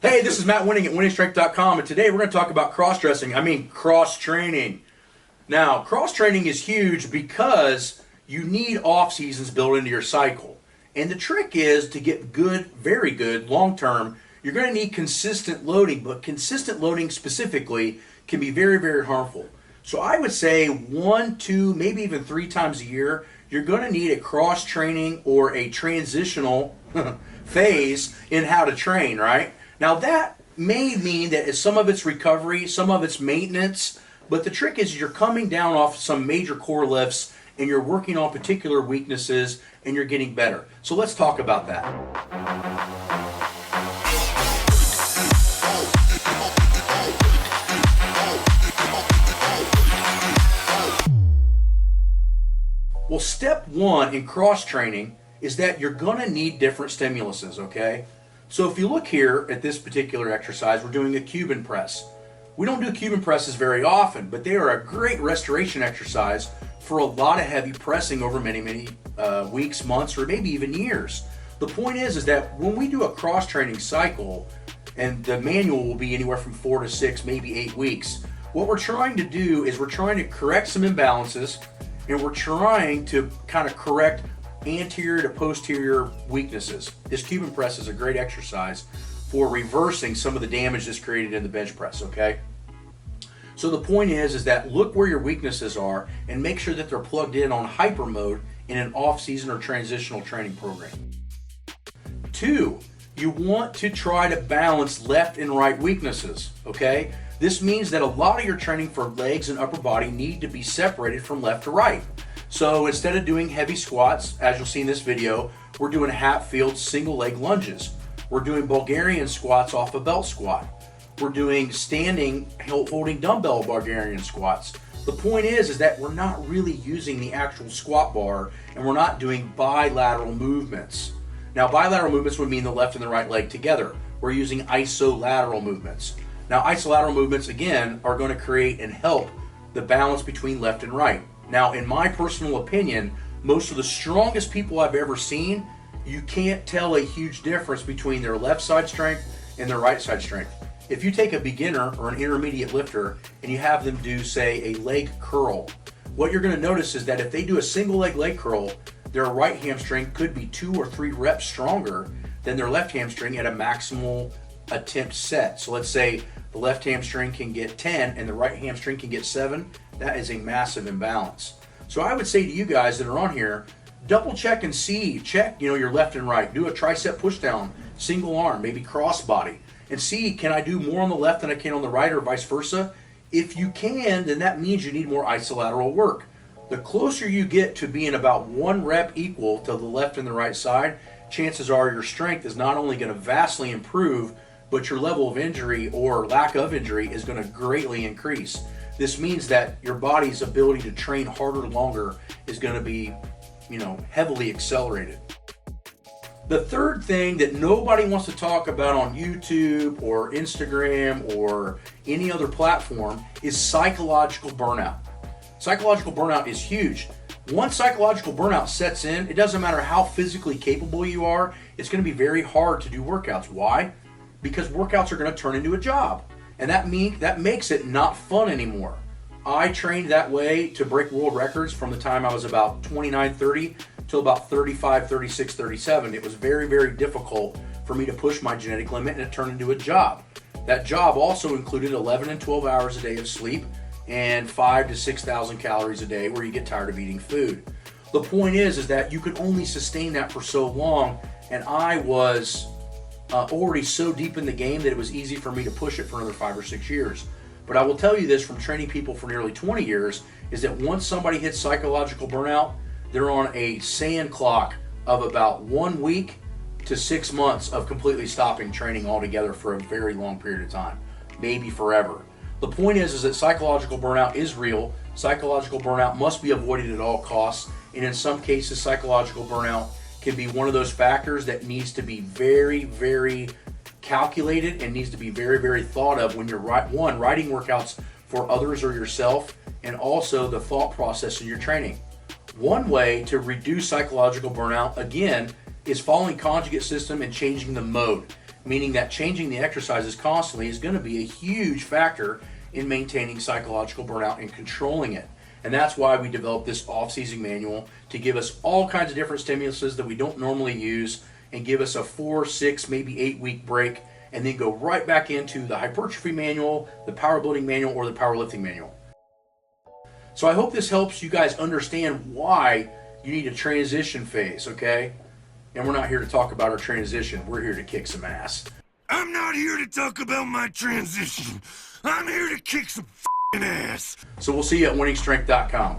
Hey, this is Matt Wenning at winningstrength.com, and today we're going to talk about cross-dressing, cross-training. Now, cross-training is huge because you need off-seasons built into your cycle. And the trick is to get good, very good, long-term, you're going to need consistent loading, but consistent loading specifically can be very, very harmful. So I would say 1, 2, maybe even 3 times a year, you're going to need a cross-training or a transitional phase in how to train, right? Now that may mean that some of it's recovery, some of it's maintenance, but the trick is you're coming down off some major core lifts and you're working on particular weaknesses and you're getting better. So let's talk about that. Well, step 1 in cross training is that you're going to need different stimuluses, okay? So if you look here at this particular exercise, we're doing a Cuban press. We don't do Cuban presses very often, but they are a great restoration exercise for a lot of heavy pressing over many weeks, months, or maybe even years. The point is that when we do a cross-training cycle, and the manual will be anywhere from 4 to 6, maybe 8 weeks, what we're trying to do is we're trying to correct some imbalances, and we're trying to kind of correct anterior to posterior weaknesses. This Cuban press is a great exercise for reversing some of the damage that's created in the bench press, okay? So the point is that look where your weaknesses are and make sure that they're plugged in on hyper mode in an off-season or transitional training program. 2, you want to try to balance left and right weaknesses, okay? This means that a lot of your training for legs and upper body need to be separated from left to right. So instead of doing heavy squats, as you'll see in this video, we're doing Hatfield single leg lunges. We're doing Bulgarian squats off a belt squat. We're doing standing, holding dumbbell Bulgarian squats. The point is that we're not really using the actual squat bar and we're not doing bilateral movements. Now bilateral movements would mean the left and the right leg together. We're using isolateral movements. Now isolateral movements again are going to create and help the balance between left and right. Now, in my personal opinion, most of the strongest people I've ever seen, you can't tell a huge difference between their left side strength and their right side strength. If you take a beginner or an intermediate lifter and you have them do, say, a leg curl, what you're going to notice is that if they do a single leg curl, their right hamstring could be 2 or 3 reps stronger than their left hamstring at a maximal attempt set. So let's say the left hamstring can get 10 and the right hamstring can get 7. That is a massive imbalance. So I would say to you guys that are on here, double check and see, check your left and right. Do a tricep push down, single arm, maybe cross body, and see, can I do more on the left than I can on the right or vice versa? If you can, then that means you need more isolateral work. The closer you get to being about 1 rep equal to the left and the right side, chances are your strength is not only going to vastly improve, but your level of injury or lack of injury is going to greatly increase. This means that your body's ability to train harder longer is going to be, heavily accelerated. The third thing that nobody wants to talk about on YouTube or Instagram or any other platform is psychological burnout. Psychological burnout is huge. Once psychological burnout sets in, it doesn't matter how physically capable you are, it's going to be very hard to do workouts. Why? Because workouts are going to turn into a job. And that makes it not fun anymore. I trained that way to break world records from the time I was about 29, 30 till about 35, 36, 37. It was very, very difficult for me to push my genetic limit and it turned into a job. That job also included 11 and 12 hours a day of sleep and 5,000 to 6,000 calories a day where you get tired of eating food. The point is that you could only sustain that for so long, and I was already so deep in the game that it was easy for me to push it for another 5 or 6 years. But I will tell you this from training people for nearly 20 years, is that once somebody hits psychological burnout, they're on a sand clock of about 1 week to 6 months of completely stopping training altogether for a very long period of time, maybe forever. The point is that psychological burnout is real. Psychological burnout must be avoided at all costs, and in some cases psychological burnout can be one of those factors that needs to be very, very calculated and needs to be very, very thought of when you're writing workouts for others or yourself, and also the thought process in your training. One way to reduce psychological burnout, again, is following conjugate system and changing the mode. meaning that changing the exercises constantly is going to be a huge factor in maintaining psychological burnout and controlling it. And that's why we developed this off-season manual to give us all kinds of different stimuluses that we don't normally use and give us a 4, 6, maybe 8-week break, and then go right back into the hypertrophy manual, the power building manual, or the powerlifting manual. So I hope this helps you guys understand why you need a transition phase, okay? And we're not here to talk about our transition. We're here to kick some ass. I'm not here to talk about my transition. I'm here to kick some f***ing ass. So we'll see you at winningstrength.com.